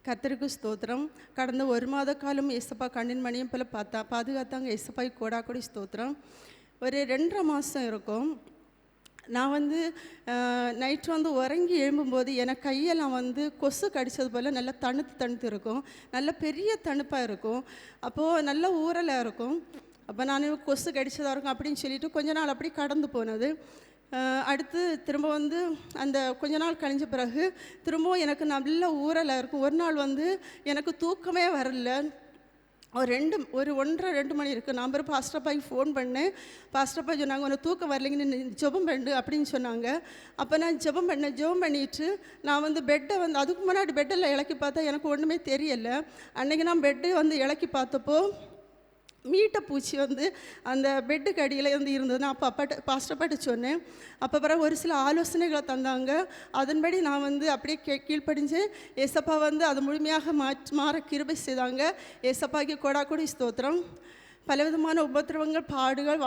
கர்த்தருக்கு ஸ்தோத்திரம். கடந்த 1 மாத காலம் ஏசப்பா கண்ணின் மணியம் போல பாதுகாத்தாங்க. ஏசப்பாய்க்கு கோடாக்கொடி ஸ்தோத்திரம். ஒரு 2.5 மாதம் இருக்கும். நான் நைட்டு உறங்கி எழும்பும்போது எனக்கு கையெல்லாம் கொசு கடித்தது போல் நல்லா தணுத்து இருக்கும். நல்ல பெரிய தணுப்பாக இருக்கும். அப்போது நல்ல ஊறலாக இருக்கும். அப்போ நான் கொசு கடித்ததாக இருக்கும் அப்படின்னு சொல்லிவிட்டு கொஞ்ச நாள் அப்படி கடந்து போனது. அடுத்து திரும்ப அந்த கொஞ்ச நாள் கழிஞ்ச பிறகு திரும்பவும் எனக்கு நல்ல ஊறலாக இருக்கும். ஒரு நாள் எனக்கு தூக்கமே வரல. ஒரு 1:30-2 மணி இருக்குது. நான் பாஸ்டர் அப்பாய்க்கு ஃபோன் பண்ணேன். பாஸ்டர் அப்பா சொன்னாங்க, உனக்கு தூக்கம் வரலைங்கன்னு நீ ஜெபம் பண்ணு அப்படின்னு சொன்னாங்க. அப்போ நான் ஜெபம் பண்ணிவிட்டு நான் பெட்டை அதுக்கு முன்னாடி பெட்டில் இலக்கி பார்த்தா எனக்கு ஒன்றுமே தெரியலை. அன்றைக்கி நான் பெட்டு இலக்கி பார்த்தப்போ மீட்டை பூச்சி அந்த பெட்டுக்கு அடியில் இருந்தது. நான் அப்போ பாஸ்டர் அப்பாட்ட சொன்னேன். அப்போ பிறகு ஒரு சில ஆலோசனைகளை தந்தாங்க. அதன்படி நான் அப்படியே கீழ்ப்படிஞ்சு ஏசப்பா அது முழுமையாக மாற கிருபை செய்தாங்க. ஏசப்பாக்கு கோடாக்கொடி ஸ்தோத்திரம். பலவிதமான உபத்திரவங்கள் பாடுகள்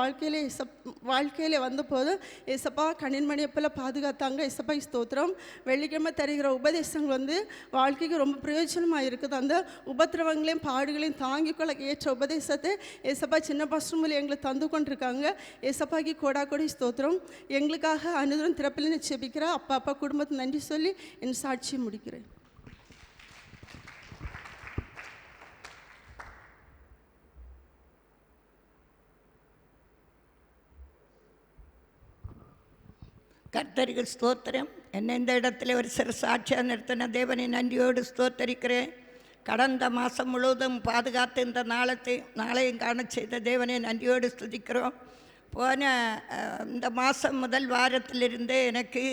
வாழ்க்கையில் வந்தபோது ஏசப்பா கண்ணின் மணியை போல் பாதுகாத்தாங்க. ஏசப்பாக்கு ஸ்தோத்திரம். வெள்ளிக்கிழமை தருகிற உபதேசங்கள் வாழ்க்கைக்கு ரொம்ப பிரயோஜனமாக இருக்குது. அந்த உபத்திரவங்களையும் பாடுகளையும் தாங்கிக்கொள்ள ஏற்ற உபதேசத்தை ஏசப்பா சின்ன பாஸ்டர் மூலம் எங்களுக்கு தந்து கொண்டிருக்காங்க. ஏசப்பாக்கு கோடாக்கொடி ஸ்தோத்திரம். எங்களுக்காக அனுதினம் திறப்பில் செபிக்கிற அப்பா குடும்பத்தை நன்றி சொல்லி என் சாட்சியை முடிக்கிறேன். கர்த்தருக்கு ஸ்தோத்திரம். என்னை இந்த இடத்துல ஒரு சிறு சாட்சியாக நிறுத்தின தேவனை நன்றியோடு ஸ்தோத்தரிக்கிறேன். கடந்த மாதம் முழுவதும் பாதுகாத்து இந்த நாளையும் காண செய்த தேவனை நன்றியோடு ஸ்துதிக்கிறோம். போன இந்த மாதம் முதல் வாரத்திலிருந்தே எனக்கு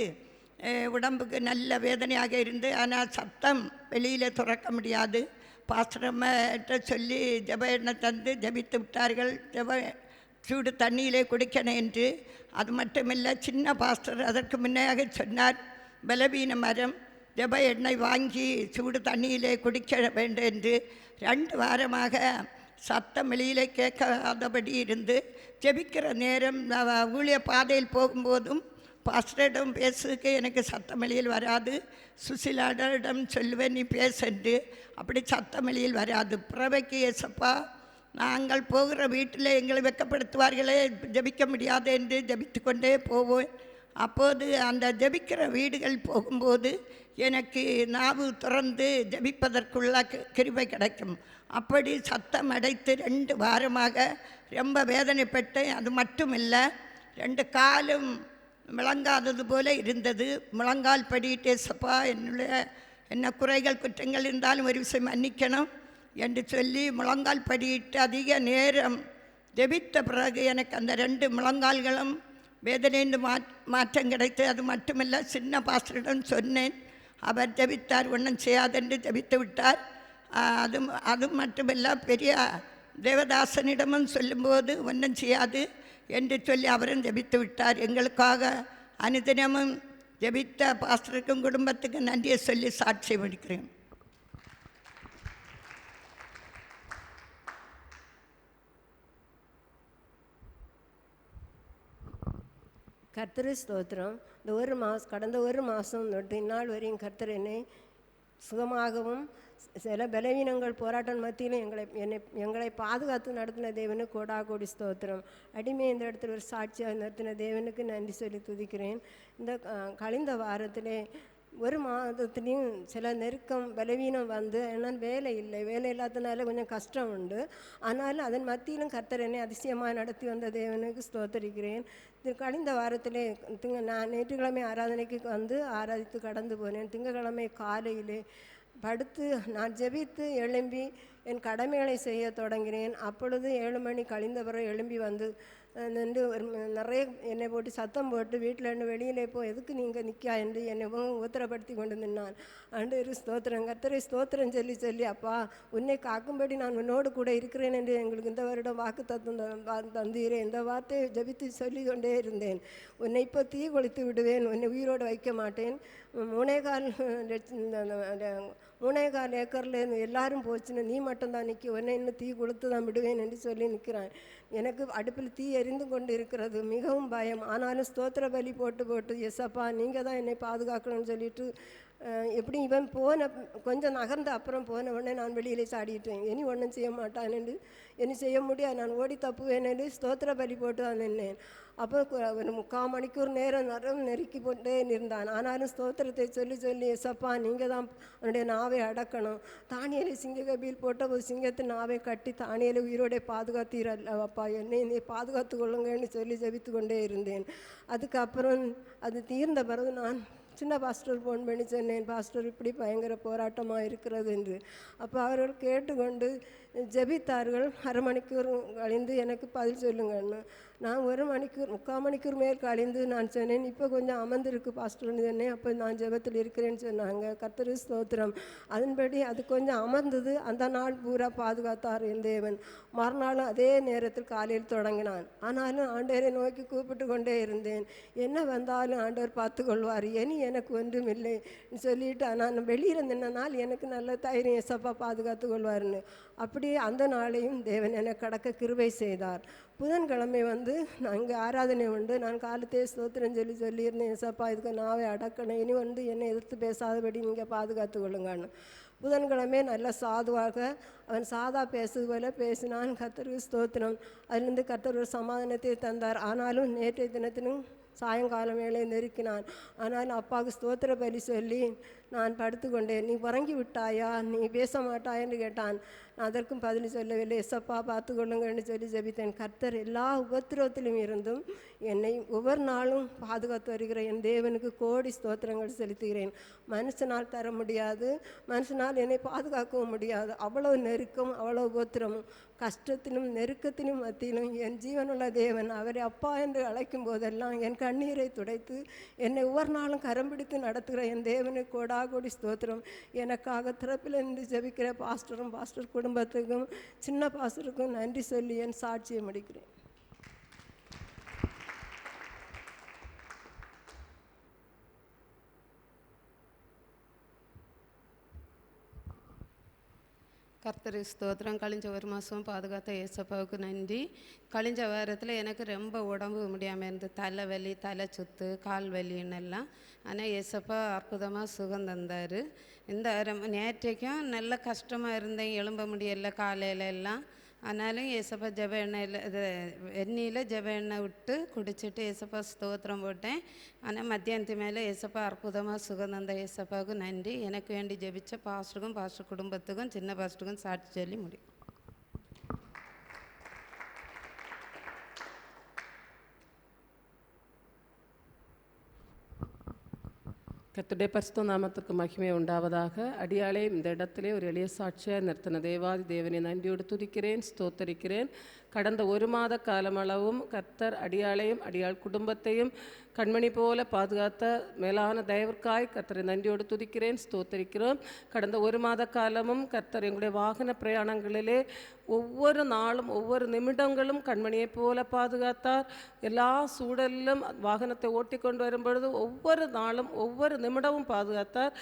உடம்புக்கு நல்ல வேதனையாக இருந்து, ஆனால் சத்தம் வெளியில் துறக்க முடியாது. பாஸ்டர்கிட்ட சொல்லி ஜெப எண்ணெய் தந்து ஜபித்து விட்டார்கள். சூடு தண்ணியிலே குடிக்கணும் என்று. அது மட்டுமில்லை, சின்ன பாஸ்டர் அதற்கு முன்னையாக சொன்னார், பலவீன மரம் ஜெப எண்ணெய் வாங்கி சூடு தண்ணியிலே குடிக்க வேண்டும் என்று. 2 வாரமாக சத்தம் வெளியிலே கேட்காதபடி இருந்து ஜெபிக்கிற நேரம் ஊழிய பாதையில் போகும்போதும் பாஸ்டரிடம் பேசுறதுக்கு எனக்கு சத்தம் வெளியில் வராது. சுசிலாடிடம் சொல்லுவேன், நீ பேசன்று. அப்படி சத்தம் வெளியில் வராது. பிறவைக்கு ஏசப்பா, நாங்கள் போகிற வீட்டில் எங்களை வெட்கப்படுத்துவார்களே, ஜபிக்க முடியாது என்று ஜபித்து கொண்டே போவோம். அப்போது அந்த ஜபிக்கிற வீடுகள் போகும்போது எனக்கு நாவு திறந்து ஜபிப்பதற்குள்ள கிருபை கிடைக்கும். அப்படி சத்தம் அடைத்து 2 வாரமாக ரொம்ப வேதனைப்பட்டேன். அது மட்டும் இல்லை, 2 காலும் விளங்காதது போல இருந்தது. முழங்கால் படியிட்டே சப்பா, என்ன குறைகள் குற்றங்கள் இருந்தாலும் ஒரு விஷயம் மன்னிக்கணும் என்று சொல்லி முழங்கால் படியிட்டு அதிக நேரம் ஜெபித்த பிறகு எனக்கு அந்த 2 முழங்கால்களும் வேதனைந்து மாற்றம் கிடைத்து. அது மட்டுமில்லை, சின்ன பாஸ்டரிடம் சொன்னேன். அவர் ஜெபித்தார், ஒன்றும் செய்யாதென்று ஜெபித்து விட்டார். அது மட்டுமில்லை, பெரிய தேவதாசனிடமும் சொல்லும்போது ஒன்றும் செய்யாது என்று சொல்லி அவரும் ஜெபித்து விட்டார். எங்களுக்காக அனுதினமும் ஜெபித்த பாஸ்டருக்கும் குடும்பத்துக்கும் நன்றியை சொல்லி சாட்சி முடிக்கிறேன். கர்த்தர் ஸ்தோத்திரம். கடந்த 1 மாதம் தொட்டு இந்நாள் வரையும் கர்த்தர் என்னை சுகமாகவும் சில பலவீனங்கள் போராட்டம் மத்தியிலும் எங்களை பாதுகாத்து நடத்தின தேவனுக்கு கோடாகோடி ஸ்தோத்திரம். அடிமை இந்த இடத்துல ஒரு சாட்சியாக நடத்தின தேவனுக்கு நன்றி சொல்லி துதிக்கிறேன். இந்த கழிந்த வாரத்திலே 1 மாதத்துலேயும் சில நெருக்கம் பலவீனம் ஆனால் வேலை இல்லாததுனால கொஞ்சம் கஷ்டம் உண்டு. ஆனாலும் அதன் மத்தியிலும் கர்த்தர் என்னை அதிசயமாக நடத்தி வந்த தேவனுக்கு ஸ்தோத்தரிக்கிறேன். கழிந்த வாரத்திலே நான் ஞாயிற்றுக்கிழமை ஆராதனைக்கு ஆராதித்து கடந்து போனேன். திங்கட்கிழமை காலையிலே படுத்து நான் ஜெபித்து எழும்பி என் கடமைகளை செய்ய தொடங்கினேன். அப்பொழுது 7 மணி கழிந்த பிறகு எழும்பி நின்று நிறைய என்னை போட்டு சத்தம் போட்டு வீட்டில் இருந்து வெளியிலே எதுக்கு நீங்கள் நிற்கா என்று என்னை உத்தரப்படுத்தி கொண்டு நின்னான். ஆண்டவரே ஸ்தோத்திரம், கர்த்தரை ஸ்தோத்திரம் சொல்லி அப்பா, உன்னை காக்கும்படி நான் உன்னோடு கூட இருக்கிறேன் என்று எங்களுக்கு இந்த வருடம் வாக்கு தந்தீரே. இந்த வார்த்தையை ஜபித்து சொல்லி கொண்டே இருந்தேன். உன்னை இப்போ தீ கொளுத்து விடுவேன், உன்னை உயிரோடு வைக்க மாட்டேன். 3.25 ஏக்கரில் எல்லாரும் போச்சுன்னு நீ மட்டும்தான் நிற்கி, உன்னை இன்னும் தீ கொளுத்து தான் விடுவேன் என்று சொல்லி நிற்கிறான். எனக்கு அடுப்பில் தீ எரிந்து கொண்டு இருக்கிறது, மிகவும் பயம். ஆனாலும் ஸ்தோத்திர பலி போட்டு எஸ்அப்பா நீங்கள் தான் என்னை பாதுகாக்கணும்னு சொல்லிட்டு எப்படி இவன் போன கொஞ்சம் நகர்ந்து அப்புறம் போன உடனே நான் வெளியிலே சாடிட்டேன். இனி ஒன்றும் செய்ய மாட்டான்னு, இனி செய்ய முடியாது, நான் ஓடி தப்புவேன்னு ஸ்தோத்திர பலி போட்டு தான் நின்னேன். அப்போ ஒரு 3/4 மணிக்கூர் நேரம் நெருக்கி போட்டே இருந்தான். ஆனாலும் ஸ்தோத்திரத்தை சொல்லி சொல்லி, எசப்பா நீங்கள் தான் அவனுடைய நாவை அடக்கணும். தானியேலை சிங்ககபியில் போட்டபோது சிங்கத்தின் நாவை கட்டி தானியேலை உயிரோടെ பாதுகாத்தீரல்லப்பா, என்னை நீ பாதுகாத்து கொள்ளுங்கன்னு சொல்லி ஜெபித்து கொண்டே இருந்தேன். அதுக்கப்புறம் அது தீர்ந்த பிறகு நான் சின்ன பாஸ்டர் ஃபோன் பண்ணி சொன்னேன், பாஸ்டர் இப்படி பயங்கர போராட்டமாக இருக்கிறது என்று. அப்போ அவர்கள் கேட்டுக்கொண்டு ஜெபித்தார்கள். 1/2 மணிக்கூர் கழிந்து எனக்கு பதில் சொல்லுங்கன்னு. நான் 1 மணிக்கூர் 3/4 மணிக்கூர் மேல் கழிந்து நான் சொன்னேன், இப்போ கொஞ்சம் அமர்ந்திருக்கு பாஸ்டர்னு சொன்னேன். அப்போ நான் ஜெபத்தில் இருக்கிறேன்னு சொன்னாங்க. கர்த்தருக்கு ஸ்தோத்திரம். அதன்படி அது கொஞ்சம் அமர்ந்தது. அந்த நாள் பூரா பாதுகாத்தார் என் தேவன். மறுநாளும் அதே நேரத்தில் காலையில் தொடங்கினான். ஆனாலும் ஆண்டவரை நோக்கி கூப்பிட்டு கொண்டே இருந்தேன். என்ன வந்தாலும் ஆண்டவர் பார்த்துக்கொள்வார், இனி எனக்கு ஒன்றும் இல்லை சொல்லிட்டு நான் வெளியில் நின்னால் எனக்கு நல்ல தைரியம், எசப்பா பாதுகாத்து கொள்வார்னு. அப்படியே அந்த நாளையும் தேவன் என்னை கடக்க கிருபை செய்தார். புதன்கிழமை நாங்கள் ஆராதனை உண்டு. நான் காலத்தே ஸ்தோத்திரம் சொல்லியிருந்தேன், எசப்பா இதுக்கு நாவை அடக்கணும், இனி என்னை எதிர்த்து பேசாதபடி நீங்கள் பாதுகாத்து கொள்ளுங்கன்னு. புதன்கிழமை நல்ல சாதுவாக அவன் சாதா பேசுவது போல பேசினான். கர்த்தருக்கு ஸ்தோத்திரம். அதிலிருந்து கர்த்தர் ஒரு சமாதானத்தை தந்தார். ஆனாலும் நேற்றைய தினத்திலும் சாயங்காலம் வேலை நெருக்கினான். ஆனாலும் அப்பாவுக்கு ஸ்தோத்திர பலி சொல்லி நான் படுத்துக்கொண்டேன். நீ உறங்கி விட்டாயா, நீ பேச மாட்டாயன்னு கேட்டான். நான் அதற்கும் பதில் சொல்லவில்லை. எசப்பா பார்த்துக்கொள்ளுங்கன்னு சொல்லி ஜெபித்தேன். கர்த்தர் எல்லா உபத்திரவத்திலும் இருந்தும் என்னை ஒவ்வொரு நாளும் பாதுகாத்து வருகிற என் தேவனுக்கு கோடி ஸ்தோத்திரங்கள் செலுத்துகிறேன். மனுஷனால் தர முடியாது, மனுஷனால் என்னை பாதுகாக்கவும் முடியாது. அவ்வளவு நெருக்கம், அவ்வளோ உபத்திரமும், கஷ்டத்திலும் நெருக்கத்திலும் மத்தியிலும் என் ஜீவனுள்ள தேவன் அவரை அப்பா என்று அழைக்கும் போதெல்லாம் என் கண்ணீரை துடைத்து என்னை ஒவ்வொரு நாளும் கரம் பிடித்து நடத்துகிற என் தேவனுக்கு கோடாகோடி ஸ்தோத்திரம். எனக்காக திறப்பில் இருந்து ஜெபிக்கிற பாஸ்டர் குடும்பத்துக்கும் சின்ன பாஸ்டருக்கும் நன்றி சொல்லி என் சாட்சியை முடிக்கிறேன். கர்த்தருக்கு ஸ்தோத்திரம். கழிஞ்ச 1 மாதம் பாதுகாத்த ஏசப்பாவுக்கு நன்றி. கழிஞ்ச வாரத்தில் எனக்கு ரொம்ப உடம்பு முடியாமல் இருந்து தலைவலி, தலை சுத்து, கால் வலின்னு எல்லாம். ஆனால் ஏசப்பா அற்புதமாக சுகம் தந்தார். இந்த நேற்றைக்கும் நல்ல கஷ்டமாக இருந்தேன், எழும்ப முடியலை காலையில் எல்லாம். ஆனாலும் ஏசப்பா ஜெப எண்ணெயில் எண்ணெயில் ஜெப எண்ணெய் விட்டு குடிச்சிட்டு ஏசப்பா ஸ்தோத்திரம் போட்டேன். ஆனால் மத்தியானத்து மேலே ஏசப்பா அற்புதமாக சுகம் தந்த ஏசப்பாவுக்கு நன்றி. எனக்கு வேண்டி ஜெபிச்ச பாஸ்டருக்கும் பாஸ்டர் குடும்பத்துக்கும் சின்ன பாஸ்டருக்கும் சாட்சி சொல்லி முடியும். கர்த்தருடைய பரிசுத்த நாமத்துக்கு மகிமை உண்டாவதாக. அடியாளே இந்த இடத்திலே ஒரு எளிய சாட்சியாக நிறுத்தின தேவாதி தேவனை நன்றியோடு துதிக்கிறேன், ஸ்தோத்தரிக்கிறேன். கடந்த 1 மாத காலமளவும் கர்த்தர் அடியாளையும் அடியாள் குடும்பத்தையும் கண்மணி போல பாதுகாத்த மேலான தயவிற்காய் கர்த்தரை நன்றியோடு துதிக்கிறேன், ஸ்தோத்தரிக்கிறோம். கடந்த 1 மாத காலமும் கர்த்தர் எங்களுடைய வாகன பிரயாணங்களிலே ஒவ்வொரு நாளும் ஒவ்வொரு நிமிடங்களும் கண்மணியை போல பாதுகாத்தார். எல்லா சூழலிலும் வாகனத்தை ஓட்டி கொண்டு வரும்பொழுது ஒவ்வொரு நாளும் ஒவ்வொரு நிமிடமும் பாதுகாத்தார்.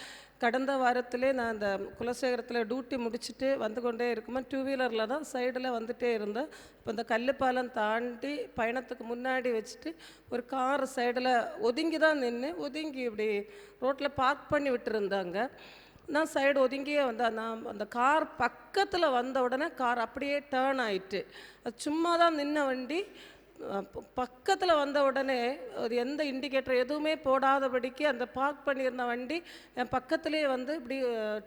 கடந்த வாரத்திலே நான் அந்த குலசேகரத்தில் டியூட்டி முடிச்சுட்டு வந்து கொண்டே இருக்கும்போது 2 வீலரில் தான் சைடில் வந்துகிட்டே இருந்தேன். இப்போ இந்த கல்லுப்பாலம் தாண்டி பயணத்துக்கு முன்னாடி வச்சுட்டு ஒரு கார் சைடில் ஒதுங்கி தான் ஒதுங்கி இப்படி ரோட்டில் பார்க் பண்ணி விட்டுருந்தாங்க. நான் சைடு ஒதுங்கியே வந்தேன். நான் அந்த கார் பக்கத்தில் வந்த உடனே கார் அப்படியே டேர்ன் ஆயிட்டு. அது சும்மா தான் நின்ன வண்டி. பக்கத்தில் வந்த உடனே அது எந்த இண்டிகேட்டர் எதுவுமே போடாதபடிக்கு அந்த பார்க் பண்ணியிருந்த வண்டி என் பக்கத்துலேயே இப்படி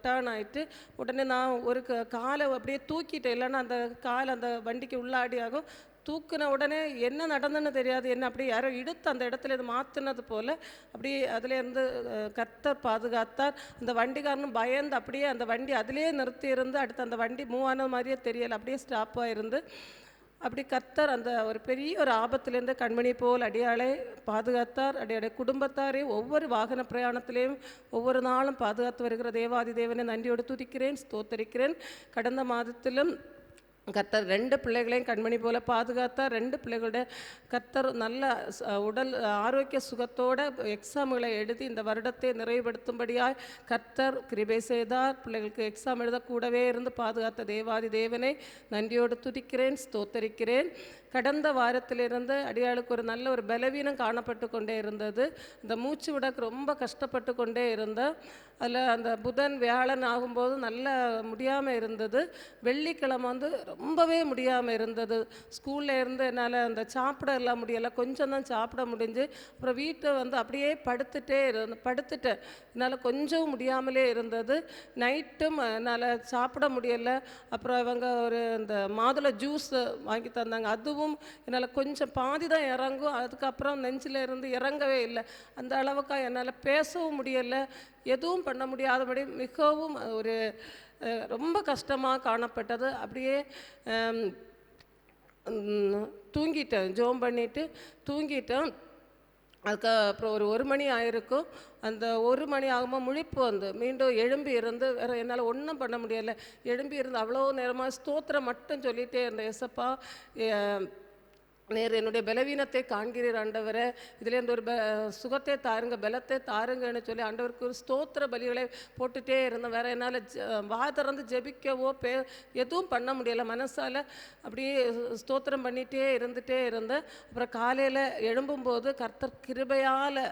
டேர்ன் ஆகிட்டு உடனே நான் ஒரு காலை அப்படியே தூக்கிட்டேன். இல்லைன்னா அந்த காலை அந்த வண்டிக்கு உள்ளாடி ஆகும். தூக்குன உடனே என்ன நடந்துன்னு தெரியாது, என்ன அப்படியே யாரோ இழுத்து அந்த இடத்துல இது மாற்றினது போல் அப்படியே அதுலேருந்து கர்த்தர் பாதுகாத்தார். அந்த வண்டிக்காரனும் பயந்து அப்படியே அந்த வண்டி அதிலே நிறுத்தி இருந்து அடுத்து அந்த வண்டி மூவ் ஆன மாதிரியே தெரியலை, அப்படியே ஸ்டாப்பாக இருந்து அப்படி கர்த்தர் அந்த ஒரு பெரிய ஒரு ஆபத்திலேருந்து கண்மணி போல் அடியாளை பாதுகாத்தார். அடியாளை குடும்பத்தாரையும் ஒவ்வொரு வாகன பிரயாணத்திலையும் ஒவ்வொரு நாளும் பாதுகாத்து வருகிற தேவாதி தேவனை நன்றியோடு துதிக்கிறேன், ஸ்தோத்தரிக்கிறேன். கடந்த மாதத்திலும் கர்த்தர் 2 பிள்ளைகளையும் கண்மணி போல பாதுகாத்தார். 2 பிள்ளைகளுடைய கர்த்தர் நல்ல உடல் ஆரோக்கிய சுகத்தோட எக்ஸாம்களை எழுதி இந்த வருடத்தை நிறைவுபடுத்தும்படியாய் கர்த்தர் கிருபை செய்தார். பிள்ளைகளுக்கு எக்ஸாம் எழுத கூடவே இருந்து பாதுகாத்த தேவாதி தேவனை நன்றியோடு துதிக்கிறேன், ஸ்தோத்தரிக்கிறேன். கடந்த வாரத்திலிருந்து அடியாளுக்கு ஒரு நல்ல ஒரு பலவீனம் காணப்பட்டு கொண்டே இருந்தது. இந்த மூச்சு விடக்கு ரொம்ப கஷ்டப்பட்டு கொண்டே இருந்தேன். அதில் அந்த புதன் வியாழன் ஆகும்போது நல்ல முடியாமல் இருந்தது. வெள்ளிக்கிழமை வந்து ரொம்பவே முடியாமல் இருந்தது. ஸ்கூலில் இருந்து என்னால் அந்த சாப்பிட எல்லாம் முடியலை, கொஞ்சம் தான் சாப்பிட முடிஞ்சு. அப்புறம் வீட்டை வந்து அப்படியே படுத்துட்டேன். என்னால் கொஞ்சம் முடியாமலே இருந்தது. நைட்டும் என்னால் சாப்பிட முடியலை. அப்புறம் இவங்க ஒரு இந்த மாதுளை ஜூஸ் வாங்கி தந்தாங்க. அதுவும் என்னால் கொஞ்சம் பாதி தான் இறங்கும், அதுக்கப்புறம் நெஞ்சில் இருந்து இறங்கவே இல்லை. அந்த அளவுக்கு என்னால் பேசவும் முடியலை, எதுவும் பண்ண முடியாதபடி மிகவும் ஒரு ரொம்ப கஷ்டமாக காணப்பட்டது. அப்படியே தூங்கிட்டேன், ஜோம் பண்ணிவிட்டு தூங்கிட்டேன். அதுக்கப்புறம் ஒரு மணி ஆயிருக்கும். அந்த 1 மணி ஆகும்போது முழிப்பு வந்து மீண்டும் எழும்பி இருந்து வேறு என்னால் ஒன்றும் பண்ண முடியலை. எழும்பி இருந்து அவ்வளோ நேரமாக ஸ்தோத்திரம் மட்டும் சொல்லிகிட்டே இருந்தேன். ஏசப்பா, நேர் என்னுடைய பலவீனத்தை காண்கிறீர் ஆண்டவரை, இதுலேருந்து ஒரு சுகத்தை தாருங்க, பலத்தை தாருங்கன்னு சொல்லி ஆண்டவருக்கு ஒரு ஸ்தோத்திர பலிகளை போட்டுகிட்டே இருந்தேன். வேறு என்னால் வாய் திறந்து ஜெபிக்கவோ எதுவும் பண்ண முடியலை. மனசால் அப்படியே ஸ்தோத்திரம் பண்ணிகிட்டே இருந்தேன். அப்புறம் காலையில் எழும்பும்போது கர்த்தர் கிருபையால்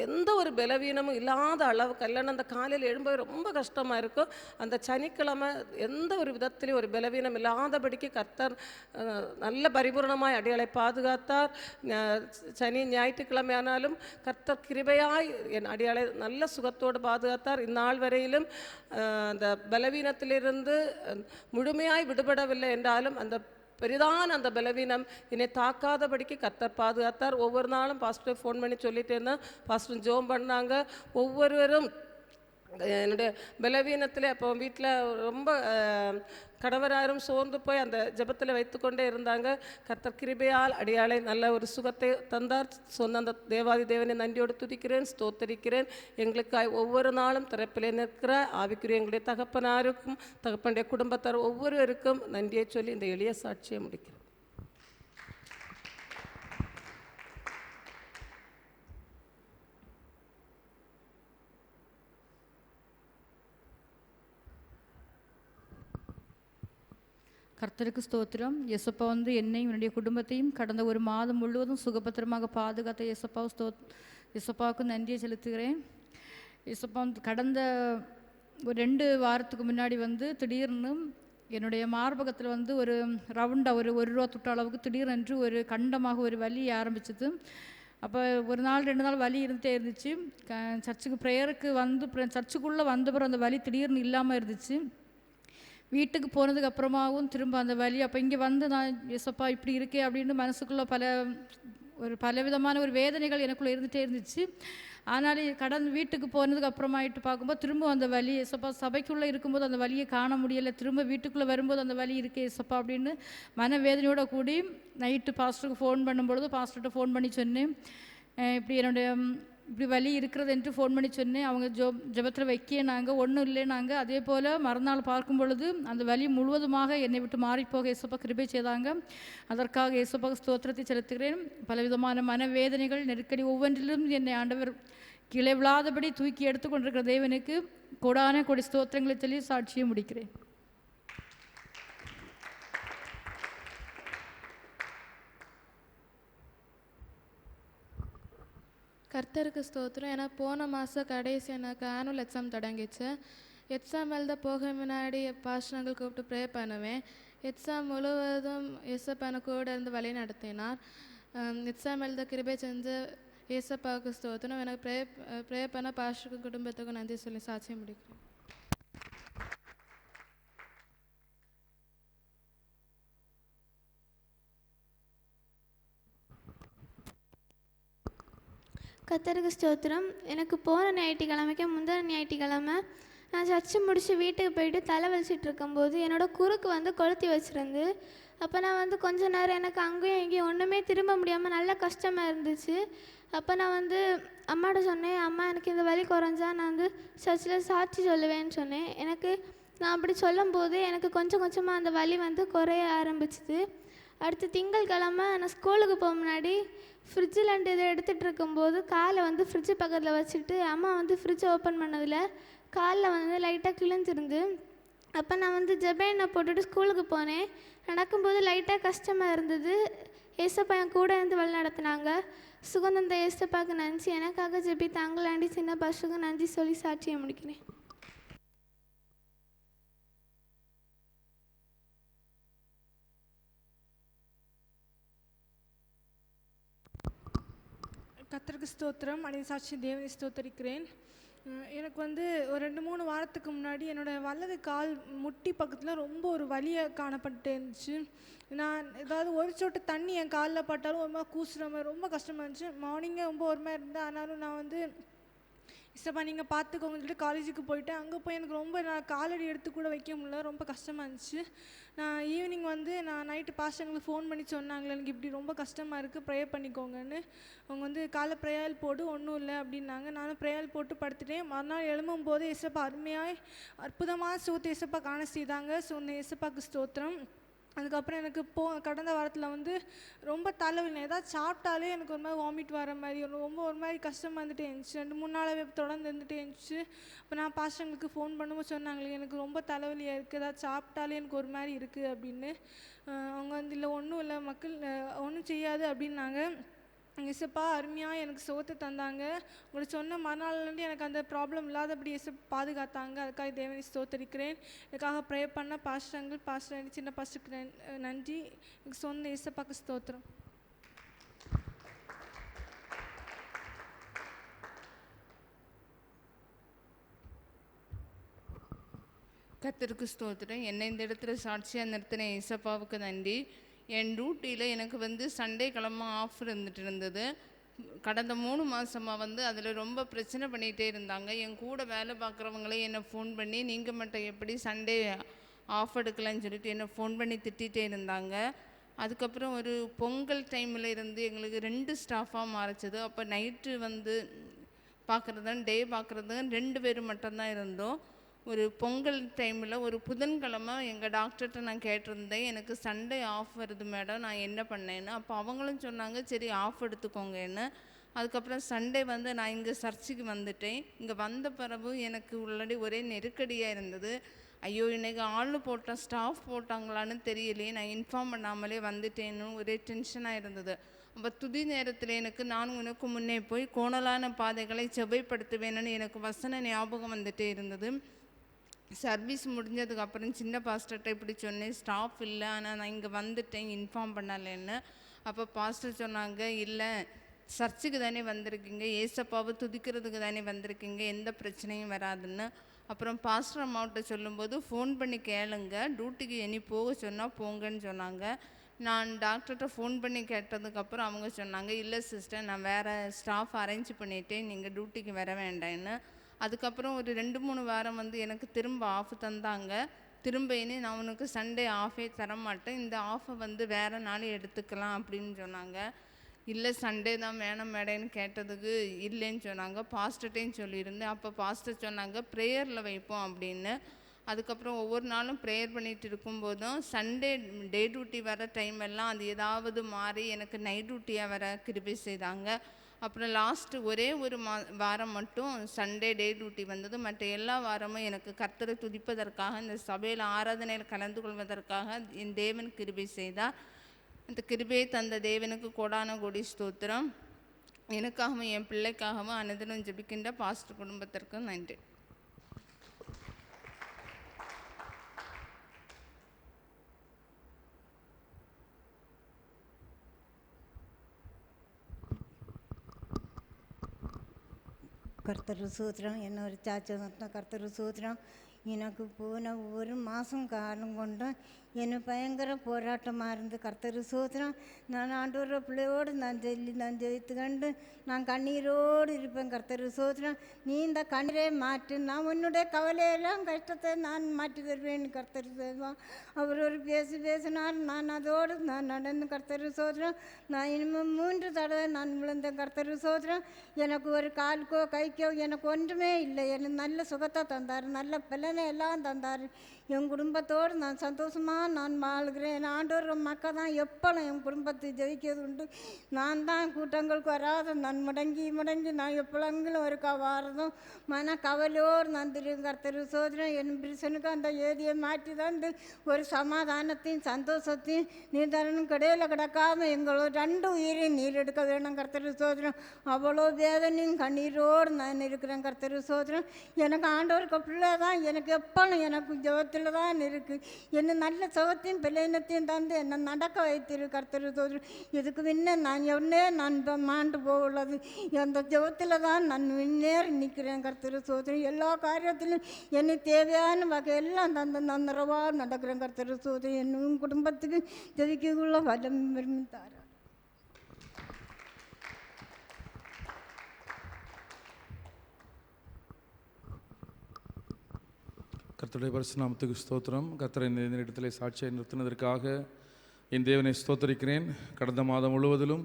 எந்த ஒரு பலவீனமும் இல்லாத அளவுக்கு இல்லைன்னா அந்த காலையில் எழும்ப ரொம்ப கஷ்டமாக இருக்கும். அந்த சனிக்கிழமை எந்த ஒரு விதத்திலையும் ஒரு பலவீனம் இல்லாதபடிக்கு கர்த்தர் நல்ல பரிபூர்ணமாய் அடியாளை பாதுகாத்தார். சனி ஞாயிற்றுக்கிழமை ஆனாலும் கர்த்தர் கிருபையாய் என் அடியாளை நல்ல சுகத்தோடு பாதுகாத்தார். இந்நாள் வரையிலும் அந்த பலவீனத்திலிருந்து முழுமையாய் விடுபடவில்லை என்றாலும் அந்த பெரிதான அந்த பலவீனம் என்னை தாக்காதபடிக்கு கர்த்தர் பாதுகாத்தார். ஒவ்வொரு நாளும் பாஸ்டர் ஃபோன் பண்ணி சொல்லிகிட்டே இருந்தேன். பாஸ்டர் ஜோம் பண்ணாங்க. ஒவ்வொருவரும் என்னுடைய பலவீனத்தில் அப்போ வீட்டில் ரொம்ப கணவராரும் சோர்ந்து போய் அந்த ஜெபத்தில் வைத்துக்கொண்டே இருந்தாங்க. கர்த்தர் கிருபையால் அடியாளை நல்ல ஒரு சுகத்தை தந்தார். சொன்ன அந்த தேவாதி தேவனை நன்றியோடு துதிக்கிறேன், ஸ்தோத்தரிக்கிறேன். எங்களுக்காய் ஒவ்வொரு நாளும் திறப்பிலே நிற்கிற ஆவிக்குரிய எங்களுடைய தகப்பனாருக்கும் தகப்பனுடைய குடும்பத்தார் ஒவ்வொருவருக்கும் நன்றியை சொல்லி இந்த எளிய சாட்சியை முடிக்கிறேன். கர்த்தருக்கு ஸ்தோத்திரம். எசப்பா வந்து என்னையும் என்னுடைய குடும்பத்தையும் கடந்த 1 மாதம் முழுவதும் சுகபத்திரமாக பாதுகாத்த எசப்பாவுக்கு நன்றியை செலுத்துகிறேன். எசப்பா வந்து கடந்த ஒரு 2 வாரத்துக்கு முன்னாடி வந்து திடீர்னு என்னுடைய மார்பகத்தில் வந்து ஒரு ரவுண்டாக ஒரு ரூபா துட்ட அளவுக்கு திடீரென்று ஒரு கண்டமாக ஒரு வலி ஆரம்பிச்சது. அப்போ 1 நாள் 2 நாள் வலி இருந்துகிட்டே இருந்துச்சு. சர்ச்சுக்கு ப்ரேயருக்கு வந்து சர்ச்சுக்குள்ளே வந்த பிறகு அந்த வலி திடீர்னு இல்லாமல் இருந்துச்சு. வீட்டுக்கு போனதுக்கு அப்புறமாவும் திரும்ப அந்த வலி. அப்போ இங்கே வந்து நான் எசப்பா இப்படி இருக்கே அப்படின்னு மனசுக்குள்ளே பலவிதமான ஒரு வேதனைகள் எனக்குள்ளே இருந்துகிட்டே இருந்துச்சு. ஆனாலும் வீட்டுக்கு போனதுக்கு அப்புறமாயிட்டு பார்க்கும்போது திரும்ப அந்த வலி, எசப்பா சபைக்குள்ளே இருக்கும்போது அந்த வலியை காண முடியலை, திரும்ப வீட்டுக்குள்ளே வரும்போது அந்த வலி இருக்கே எசப்பா அப்படின்னு மனவேதனையோடு கூடி நைட்டு பாஸ்டருக்கு ஃபோன் பண்ணும்பொழுது பாஸ்டர்கிட்ட ஃபோன் பண்ணி சொன்னேன், இப்படி வலி இருக்கிறது என்று ஃபோன் பண்ணி சொன்னேன். அவங்க ஜெபத்தில் வைக்க நாங்கள் ஒன்றும் இல்லைனாங்க. அதே போல் மறுநாள் பார்க்கும் பொழுது அந்த வலி முழுவதுமாக என்னை விட்டு மாறிப்போக ஏசப்பா கிருபை செய்தாங்க. அதற்காக ஏசப்பா ஸ்தோத்திரத்தை செலுத்துகிறேன். பலவிதமான மனவேதனைகள் நெருக்கடி ஒவ்வொன்றிலும் என்னை ஆண்டவர் கீழே விழாதபடி தூக்கி எடுத்துக்கொண்டிருக்கிற தேவனுக்கு கோடான கோடி ஸ்தோத்திரங்களை சொல்லி சாட்சியை முடிக்கிறேன். கர்த்தருக்கு ஸ்தோத்திரம். ஏன்னா போன மாதம் கடைசி எனக்கு ஆனுவல் எக்ஸாம் தொடங்கிச்சு. எக்ஸாம் எழுத போக முன்னாடி பாஸ்டர்கள் கூப்பிட்டு ப்ரே பண்ணுவேன். எக்ஸாம் முழுவதும் ஏசப்பான கூட இருந்து வழி நடத்தினார். எக்ஸாம் எழுத கிருபை செஞ்ச ஏசப்பாவுக்கு ஸ்தோத்திரம். எனக்கு ப்ரே பண்ண பாஸ்டருக்கு குடும்பத்துக்கும் நன்றி சொல்லி சாட்சியம் முடிக்கிறேன். கர்த்தருக்கு ஸ்தோத்திரம். எனக்கு போன ஞாயிற்றுக்கிழமைக்கு முந்தின ஞாயிற்றுக்கிழமை நான் சர்ச்சு முடித்து வீட்டுக்கு போயிட்டு தலை வலிச்சிட்டு இருக்கும்போது என்னோடய குறுக்கு வந்து கொளுத்தி வச்சுருந்து. அப்போ நான் வந்து கொஞ்ச நேரம் எனக்கு அங்கேயும் இங்கேயும் ஒன்றுமே திரும்ப முடியாமல் நல்ல கஷ்டமாக இருந்துச்சு. அப்போ நான் வந்து அம்மாட்ட சொன்னேன், அம்மா எனக்கு இந்த வலி குறைஞ்சா நான் வந்து சர்ச்சில் சாட்சி சொல்லுவேன்னு சொன்னேன். நான் அப்படி சொல்லும்போது எனக்கு கொஞ்சம் கொஞ்சமாக அந்த வலி வந்து குறைய ஆரம்பிச்சுது. அடுத்து திங்கட்கிழமை நான் ஸ்கூலுக்கு போக முன்னாடி ஃப்ரிட்ஜில் இதை எடுத்துகிட்டு இருக்கும்போது காலை வந்து ஃப்ரிட்ஜு பக்கத்தில் வச்சுட்டு அம்மா வந்து ஃப்ரிட்ஜை ஓப்பன் பண்ணதில் காலில் வந்து லைட்டாக கிழிஞ்சிருந்து. அப்போ நான் வந்து ஜெபேனை போட்டுட்டு ஸ்கூலுக்கு போனேன். நடக்கும்போது லைட்டாக கஷ்டமாக இருந்தது. ஏசப்பா என் கூட இருந்து வழி நடத்தினாங்க. சுகந்தந்த ஏசப்பாவுக்கு நன்றி. எனக்காக ஜெபித்தாங்களாண்டி சின்ன பசுக்கு நன்றி சொல்லி சாட்சியை முடிக்கிறேன். கர்த்தருக்கு ஸ்தோத்திரம். அடைய சாட்சி தேவனை ஸ்தோத்தரிக்கிறேன். எனக்கு வந்து ஒரு 2-3 வாரத்துக்கு முன்னாடி என்னோடய வலது கால் முட்டி பக்கத்தில் ரொம்ப ஒரு வலியாக காணப்பட்டு இருந்துச்சு. நான் ஏதாவது ஒரு சொட்டு தண்ணி என் காலில் பட்டாலும் ஒரு மாதிரி கூசுகிற மாதிரி ரொம்ப கஷ்டமாக இருந்துச்சு. மார்னிங்கே ரொம்ப ஒரு மாதிரி இருந்தேன். ஆனாலும் நான் வந்து இசப்பா நீங்கள் பார்த்துக்கோங்கன்னு சொல்லிட்டு காலேஜுக்கு போயிட்டேன். அங்கே போய் எனக்கு ரொம்ப நான் காலடி எடுத்து கூட வைக்க முடியல, ரொம்ப கஷ்டமாக இருந்துச்சு. நான் ஈவினிங் வந்து நான் நைட்டு பாஸ்டங்களுக்கு ஃபோன் பண்ணி சொன்னாங்களே எனக்கு இப்படி ரொம்ப கஷ்டமாக இருக்குது, ப்ரேயர் பண்ணிக்கோங்கன்னு. அவங்க வந்து காலை ப்ரேயர் போட்டு ஒன்றும் இல்லை அப்படின்னாங்க. நானும் ப்ரேயர் போட்டு படுத்துட்டேன். மறுநாள் எழும்பும் போது இசப்பா அருமையாய் அற்புதமாக சுகத்தை இசப்பா காண செய்தாங்க. ஸோ இந்த இசப்பாக்கு ஸ்தோத்திரம். அதுக்கப்புறம் எனக்கு கடந்த வாரத்தில் வந்து ரொம்ப தலைவலி, ஏதாவது சாப்பிட்டாலே எனக்கு ஒரு மாதிரி வாமிட் வர மாதிரி ரொம்ப ஒரு மாதிரி கஷ்டமாக இருந்துகிட்டே இருந்துச்சு. 2-3 நாளாகவே தொடர்ந்து இருந்துகிட்டே இருந்துச்சு. இப்போ நான் பாஸ்டங்களுக்கு ஃபோன் பண்ணும்போது சொன்னாங்களே எனக்கு ரொம்ப தலைவலியாக இருக்குது, ஏதாவது சாப்பிட்டாலே எனக்கு ஒரு மாதிரி இருக்குது அப்படின்னு. அவங்க வந்து இல்லை ஒன்றும் இல்லை மக்கள் ஒன்றும் செய்யாது அப்படின்னாங்க. இசப்பா அருமையாக எனக்கு சுகத்தை தந்தாங்க. உங்களுக்கு சொன்ன மறுநாள்லேருந்து எனக்கு அந்த ப்ராப்ளம் இல்லாதபடி பாதுகாத்தாங்க. அதுக்காக தேவனை ஸ்தோத்தரிக்கிறேன். எனக்காக ப்ரே பண்ண பாஸ்டர் சின்ன பாஸ்டருக்கு நன்றி. எனக்கு சொன்ன இசப்பாக்கு ஸ்தோத்திரம். கர்த்தருக்கு ஸ்தோத்திரம். என்னை இந்த இடத்துல சாட்சியாக நிறுத்தின இசப்பாவுக்கு நன்றி. என் டியூட்டியில் எனக்கு வந்து சண்டே கிழமை ஆஃப் இருந்தது. கடந்த 3 மாதமாக வந்து அதில் ரொம்ப பிரச்சனை பண்ணிகிட்டே இருந்தாங்க. என் கூட வேலை பார்க்குறவங்களே என்னை ஃபோன் பண்ணி நீங்கள் மட்டும் எப்படி சண்டே ஆஃப் எடுக்கலான்னு சொல்லிட்டு என்னை ஃபோன் பண்ணி திட்டிகிட்டே இருந்தாங்க. அதுக்கப்புறம் ஒரு பொங்கல் டைமில் இருந்து எங்களுக்கு 2 ஸ்டாஃபாக மாறிச்சது. அப்போ நைட்டு வந்து பார்க்குறதும் டே பார்க்குறதும் 2 பேர் மட்டும்தான் இருந்தோம். ஒரு பொங்கல் டைமில் ஒரு புதன்கிழமை எங்கள் டாக்டர்கிட்ட நான் கேட்டிருந்தேன், எனக்கு சண்டே ஆஃப் வருது மேடம், நான் என்ன பண்ணேன்னு. அப்போ அவங்களும் சொன்னாங்க சரி ஆஃப் எடுத்துக்கோங்கன்னு. அதுக்கப்புறம் சண்டே வந்து நான் இங்கே சர்ச்சுக்கு வந்துட்டேன். இங்கே வந்த பிறகு எனக்கு உள்ளடி ஒரே நெருக்கடியாக இருந்தது. ஐயோ இன்றைக்கி ஸ்டாஃப் போட்டாங்களான்னு தெரியலையே, நான் இன்ஃபார்ம் பண்ணாமலே வந்துட்டேன்னு ஒரே டென்ஷனாக இருந்தது. அப்போ துதி நேரத்தில் எனக்கு நான் உனக்கு முன்னே போய் கோணலான பாதைகளை செவ்வைப்படுத்துவேன்னு எனக்கு வசன ஞாபகம் வந்துட்டே இருந்தது. சர்வீஸ் முடிஞ்சதுக்கப்புறம் சின்ன பாஸ்டர்கிட்ட இப்படி சொன்னேன், ஸ்டாஃப் இல்லை ஆனால் நான் இங்கே வந்துட்டேன் இன்ஃபார்ம் பண்ணலைன்னு. அப்போ பாஸ்டர் சொன்னாங்க, இல்லை சர்ச்சுக்கு தானே வந்திருக்கீங்க, ஏசப்பாவை துதிக்கிறதுக்கு தானே வந்திருக்கீங்க, எந்த பிரச்சனையும் வராதுன்னு. அப்புறம் பாஸ்டர் அம்மாவிட்ட சொல்லும்போது ஃபோன் பண்ணி கேளுங்க, டியூட்டிக்கு இனி போக சொன்னால் போங்கன்னு சொன்னாங்க. நான் டாக்டர்கிட்ட ஃபோன் பண்ணி கேட்டதுக்கப்புறம் அவங்க சொன்னாங்க, இல்லை சிஸ்டர் நான் வேறு ஸ்டாஃப் அரேஞ்ச் பண்ணிவிட்டேன், நீங்கள் டியூட்டிக்கு வர வேண்டான்னு. அதுக்கப்புறம் ஒரு 2-3 வாரம் வந்து எனக்கு திரும்ப ஆஃப் தந்தாங்க. திரும்ப இனி நான் உனக்கு சண்டே ஆஃபே தரமாட்டேன், இந்த ஆஃபை வந்து வேறு நாள் எடுத்துக்கலாம் அப்படின்னு சொன்னாங்க. இல்லை சண்டே தான் வேணும் மேடன்னு கேட்டதுக்கு இல்லைன்னு சொன்னாங்க. பாஸ்டர்ட்டையும் சொல்லியிருந்தேன். அப்போ பாஸ்டர் சொன்னாங்க ப்ரேயரில் வைப்போம் அப்படின்னு. அதுக்கப்புறம் ஒவ்வொரு நாளும் ப்ரேயர் பண்ணிகிட்டு இருக்கும்போதும் சண்டே டே டியூட்டி வர டைம் எல்லாம் அது ஏதாவது மாறி எனக்கு நைட் டியூட்டியாக வர கிருபை செய்தாங்க. அப்புறம் லாஸ்ட்டு ஒரே ஒரு வாரம் மட்டும் சண்டே டே டியூட்டி வந்தது. மற்ற எல்லா வாரமும் எனக்கு கர்த்தரை துதிப்பதற்காக இந்த சபையில் ஆராதனையில் கலந்து கொள்வதற்காக என் தேவன் கிருபை செய்தார். அந்த கிருபையை தந்த தேவனுக்கு கோடான கோடி ஸ்தோத்திரம். எனக்காகவும் என் பிள்ளைக்காகவும் அனுதினம் ஜெபிக்கின்ற பாஸ்டர் குடும்பத்திற்கு நன்றி. கர்த்தர் சூத்திரம் என்ன ஒரு சாட்சி கர்த்தர் சூத்திரம். எனக்கு போன ஒரு மாதம் காலம் கொண்டு எனக்கு பயங்கர போராட்டமாக இருந்து கர்த்தர் சோத்திரம். நான் ஆண்டவர பிள்ளையோடு நான் ஜெயித்து கண்டு நான் கண்ணீரோடு இருப்பேன். கர்த்தர் சோத்திரம். நீ இந்த கண்ணீரை மாற்று, நான் உன்னுடைய கவலையெல்லாம் கஷ்டத்தை நான் மாற்றி தருவேன். கர்த்தர் செய்வான். அவர் ஒரு பேசினார். நான் அதோடு நான் நடந்து கர்த்தர் சோத்திரம். நான் இனிமேல் 3 தடவை நான் விழுந்தேன். கர்த்தர் சோத்திரம். எனக்கு ஒரு காலுக்கோ கைக்கோ எனக்கு ஒன்றுமே இல்லை. எனக்கு நல்ல சுகத்தை தந்தார், நல்ல பலனை எல்லாம் தந்தார். என் குடும்பத்தோடு நான் சந்தோஷமாக நான் வாழ்கிறேன். என் ஆண்டவர் மக்கள் தான் எப்பளும் என் குடும்பத்தை ஜெயிக்கிறது உண்டு. நான் தான் கூட்டங்களுக்கு வராத நான் முடங்கி நான் எப்பளங்களும் ஒருக்கா வாரதும் மன கவலையோடு நான் தெரியும். கர்த்தர் சோதனை என் பிரிசனுக்கு அந்த ஏதியை மாற்றி தந்து ஒரு சமாதானத்தையும் சந்தோஷத்தையும் நீ தரணும். கடையில் கிடக்காமல் எங்களோட 2 உயிரையும் நீர் எடுக்க வேணும். கர்த்தர் சோதனை. அவ்வளோ வேதனையும் கண்ணீரோடு நான் இருக்கிறேன். கர்த்தர் சோதனை. எனக்கு ஆண்டவருக்கு பிள்ளை தான் எனக்கு எப்பளும் எனக்கு ஜெபத்தில் தான் இருக்குது. என்ன நல்ல சுகத்தையும் பிள்ளைனத்தையும் தந்து என்னை நடக்க வைத்திரு. கர்த்தர் சோதனை. இதுக்கு முன்னே நான் நான் இப்போ மாண்டு போகுள்ளது அந்த ஜெபத்தில் தான் நான் முன்னேறி நிற்கிறேன். கர்த்தர் சோதனை. எல்லா காரியத்திலும் என்னை தேவையான வகையெல்லாம் தந்து நான் நிறைவாக நடக்கிறேன். கர்த்தர் சோதனை. என்னும் குடும்பத்துக்கு ஜெபிக்கக்குள்ள வல்லம் விரும்பித்தார். கர்த்தருடைய பரிசுநாமத்துக்கு ஸ்தோத்திரம். கர்த்தரை இந்த இடத்திலே சாட்சியை நிறுத்தினதற்காக என் தேவனை ஸ்தோத்தரிக்கிறேன். கடந்த மாதம் முழுவதிலும்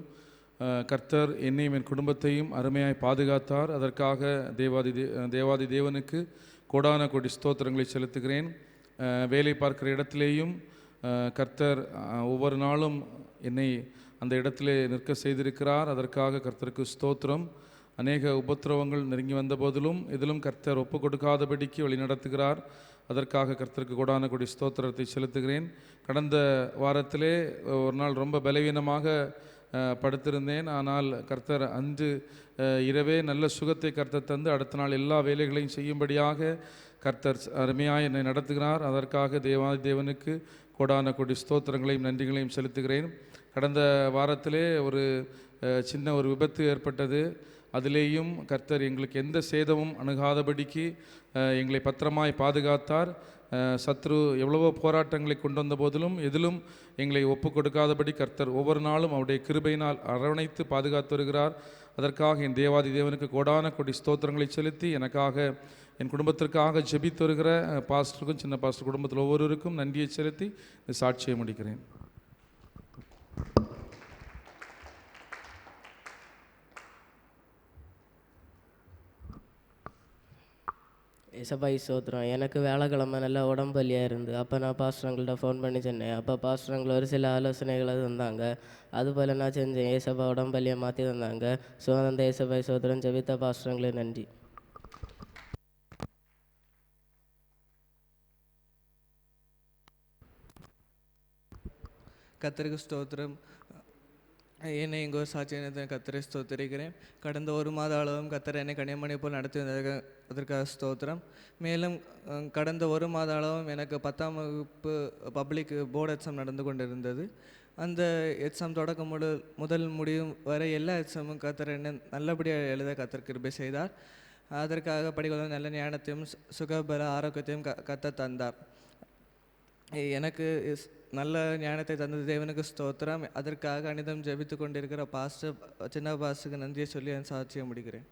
கர்த்தர் என்னையும் என் குடும்பத்தையும் அருமையாய் பாதுகாத்தார். அதற்காக தேவாதி தேவனுக்கு கோடான கோடி ஸ்தோத்திரங்களை செலுத்துகிறேன். வேலை பார்க்கிற இடத்திலேயும் கர்த்தர் ஒவ்வொரு நாளும் என்னை அந்த இடத்திலே நிற்க செய்திருக்கிறார். அதற்காக கர்த்தருக்கு ஸ்தோத்திரம். அநேக உபத்திரவங்கள் நெருங்கி வந்த போதிலும் இதிலும் கர்த்தர் ஒப்பு கொடுக்காதபடிக்கு வழி நடத்துகிறார். அதற்காக கர்த்தருக்கு கோடான கொடி ஸ்தோத்திரத்தை செலுத்துகிறேன். கடந்த வாரத்திலே ஒரு நாள் ரொம்ப பலவீனமாக படுத்திருந்தேன். ஆனால் கர்த்தர் அன்று இரவே நல்ல சுகத்தை கர்த்தர் தந்து அடுத்த நாள் எல்லா வேலைகளையும் செய்யும்படியாக கர்த்தர் அருமையாக என்னை நடத்துகிறார். அதற்காக தேவாதி தேவனுக்கு கோடான கொடி ஸ்தோத்திரங்களையும் நன்றிகளையும் செலுத்துகிறேன். கடந்த வாரத்திலே ஒரு சின்ன ஒரு விபத்து ஏற்பட்டது. அதிலேயும் கர்த்தர் எங்களுக்கு எந்த சேதமும் அணுகாதபடிக்கு எங்களை பத்திரமாய் பாதுகாத்தார். சத்ரு எவ்வளவோ போராட்டங்களை கொண்டு வந்த போதிலும் எதிலும் எங்களை ஒப்பு கொடுக்காதபடி கர்த்தர் ஒவ்வொரு நாளும் அவருடைய கிருபையினால் அரவணைத்து பாதுகாத்து வருகிறார். அதற்காக என் தேவாதி தேவனுக்கு கோடான கொடி ஸ்தோத்திரங்களை செலுத்தி எனக்காக என் குடும்பத்திற்காக ஜெபித்து வருகிற பாஸ்டருக்கும் சின்ன பாஸ்டர் குடும்பத்தில் ஒவ்வொருவருக்கும் நன்றியை செலுத்தி இந்த சாட்சியை முடிக்கிறேன். ஏசப்பாய் ஸ்தோத்திரம். எனக்கு வேலைக்கிழமை நல்லா உடம்பு வலியாக இருந்து அப்போ நான் பாஸ்டருங்கள்ட்ட ஃபோன் பண்ணி சொன்னேன். அப்போ பாஸ்டருங்களை ஒரு சில ஆலோசனைகளை தந்தாங்க. அதுபோல் நான் செஞ்சேன். ஏசப்பா உடம்பு வலியை மாற்றி தந்தாங்க. ஸோ அந்த ஏசப்பாய் ஸ்தோத்திரம். ஜெபித்த பாஸ்டருங்களே நன்றி. கர்த்தருக்கு ஸ்தோத்திரம். என்னை இங்கே ஒரு சாட்சியை கர்த்தரை ஸ்தோத்திரிக்கிறேன். கடந்த 1 மாத அளவும் கர்த்தர் என்னை கனிமணி போல் நடத்தி அதற்காக ஸ்தோத்திரம். மேலும் கடந்த 1 மாத அளவும் எனக்கு 10ஆம் வகுப்பு பப்ளிக் போர்டு எக்ஸாம் நடந்து கொண்டிருந்தது. அந்த எக்ஸாம் தொடக்கம் முதல் முடியும் வரை எல்லா எக்ஸாமும் கர்த்தர் என்னை நல்லபடியாக எழுத கர்த்தர் கிருபை செய்தார். அதற்காக படிக்க நல்ல ஞானத்தையும் சுகபல ஆரோக்கியத்தையும் கர்த்தர் தந்தார். எனக்கு நல்ல ஞானத்தை தந்தது தேவனுக்கு ஸ்தோத்திரம். அதற்காக அனிதம் ஜெபித்து கொண்டிருக்கிற பாஸ்டர் சின்ன பாஸ்டருக்கு நன்றியை சொல்லி என் சாட்சியை முடிக்கிறேன்.